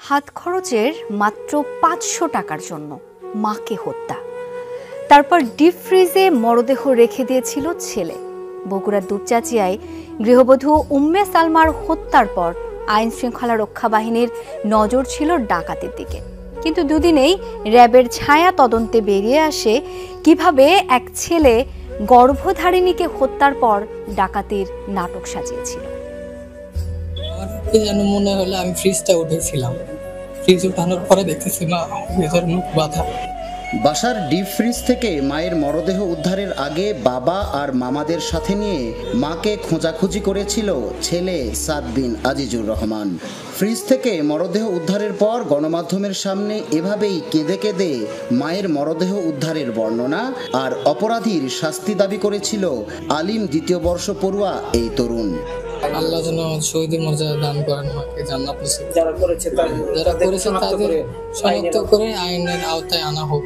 হাত খরচের মাত্র ৫০০ টাকার জন্য মাকে হত্যা, তারপর ডিপ ফ্রিজে মরদেহ রেখে দিয়েছিল ছেলে। বগুড়ার দুপচাঁচিয়ায় গৃহবধূ উম্মে সালমার হত্যার পর আইন শৃঙ্খলা রক্ষা বাহিনীর নজর ছিল ডাকাতির দিকে, কিন্তু দুদিনেই র্যাবের ছায়া তদন্তে বেরিয়ে আসে কিভাবে এক ছেলে গর্ভধারিণীকে হত্যার পর ডাকাতির নাটক সাজিয়েছিল। যেন মনে হলো আমি ফ্রিজটা উঠেছিলাম, ফ্রিজ উঠানোর পরে দেখতেছি মা ভেতর মুখ বাঁধা। বাসার ডিপ ফ্রিজ থেকে মায়ের মরদেহ উদ্ধারের আগে বাবা আর মামাদের সাথে নিয়ে মাকে খোঁজাখুঁজি করেছিল ছেলে সাদ বিন আজিজুর রহমান। ফ্রিজ থেকে মরদেহ উদ্ধারের পর গণমাধ্যমের সামনে এভাবেই কেঁদে কেঁদে মায়ের মরদেহ উদ্ধারের বর্ণনা আর অপরাধীর শাস্তি দাবি করেছিল আলিম দ্বিতীয় বর্ষ পড়ুয়া এই তরুণ। আল্লাহ যেন শহীদের মর্যাদা দান করেন, মাকে জান্নাত নসিব। যারা করেছে তাদের শনাক্ত করে আইনের আওতায় আনা হোক।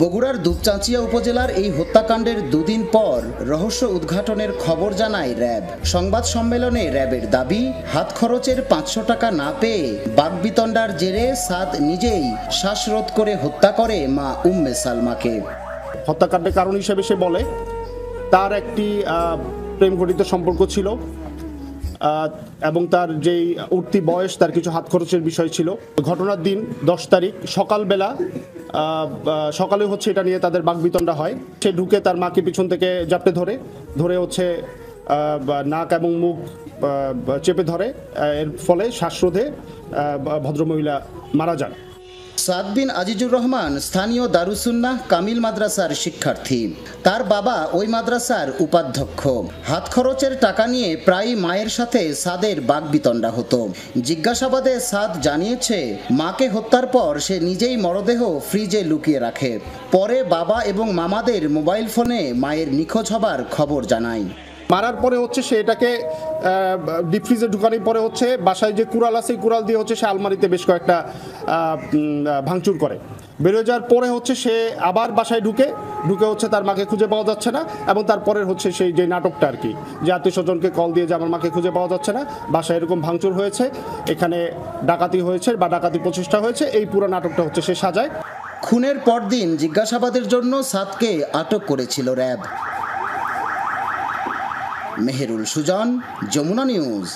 বগুড়ার দুপচাঁচিয়া উপজেলার এই হত্যাকাণ্ডের দুদিন পর রহস্য উদ্ঘাটনের খবর জানায় র্যাব। সংবাদ সম্মেলনে র্যাবের দাবি, হাত খরচের ৫০০ টাকা না পেয়ে বাকবিতণ্ডার জেরে সাদ নিজেই শ্বাসরোধ করে হত্যা করে মা উম্মে সালমাকে। হত্যাকাণ্ডের কারণ হিসেবে সে বলে তার একটি প্রেম ঘটিত সম্পর্ক ছিল এবং তার যেই উঠতি বয়স, তার কিছু হাত খরচের বিষয় ছিল। ঘটনার দিন ১০ তারিখ সকালে হচ্ছে এটা নিয়ে তাদের বাকবিতণ্ডা হয়। সে ঢুকে তার মাকে পিছন থেকে জাপটে ধরে হচ্ছে নাক এবং মুখ চেপে ধরে, এর ফলে শ্বাসরোধে ভদ্রমহিলা মারা যান। সাদ বিন আজিজুর রহমান স্থানীয় দারুসুন্নাহ কামিল মাদ্রাসার শিক্ষার্থী। তার বাবা ওই মাদ্রাসার উপাধ্যক্ষ। হাত খরচের টাকা নিয়ে প্রায় মায়ের সাথে সাদের বাকবিতণ্ডা হতো। জিজ্ঞাসাবাদে সাদ জানিয়েছে, মাকে হত্যার পর সে নিজেই মরদেহ ফ্রিজে লুকিয়ে রাখে। পরে বাবা এবং মামাদের মোবাইল ফোনে মায়ের নিখোঁজ হবার খবর জানায়। মারার পরে হচ্ছে সে এটাকে ডিপ ফ্রিজে ঢুকানোর পরে হচ্ছে বাসায় যে কুড়াল আছে, কুড়াল দিয়ে হচ্ছে সে আলমারিতে বেশ কয়েকটা ভাঙচুর করে। বেরোয় যাওয়ার পরে হচ্ছে সে আবার বাসায় ঢুকে হচ্ছে তার মাকে খুঁজে পাওয়া যাচ্ছে না, এবং তারপরে হচ্ছে সেই যে নাটকটা আর কি, যে আত্মীয় স্বজনকে কল দিয়ে যে আমার মাকে খুঁজে পাওয়া যাচ্ছে না, বাসায় এরকম ভাঙচুর হয়েছে, এখানে ডাকাতি হয়েছে বা ডাকাতি প্রচেষ্টা হয়েছে, এই পুরো নাটকটা হচ্ছে সে সাজায়। খুনের পরদিন জিজ্ঞাসাবাদের জন্য সাদকে আটক করেছিল র্যাব। মেহেরুল সুজন, যমুনা নিউজ।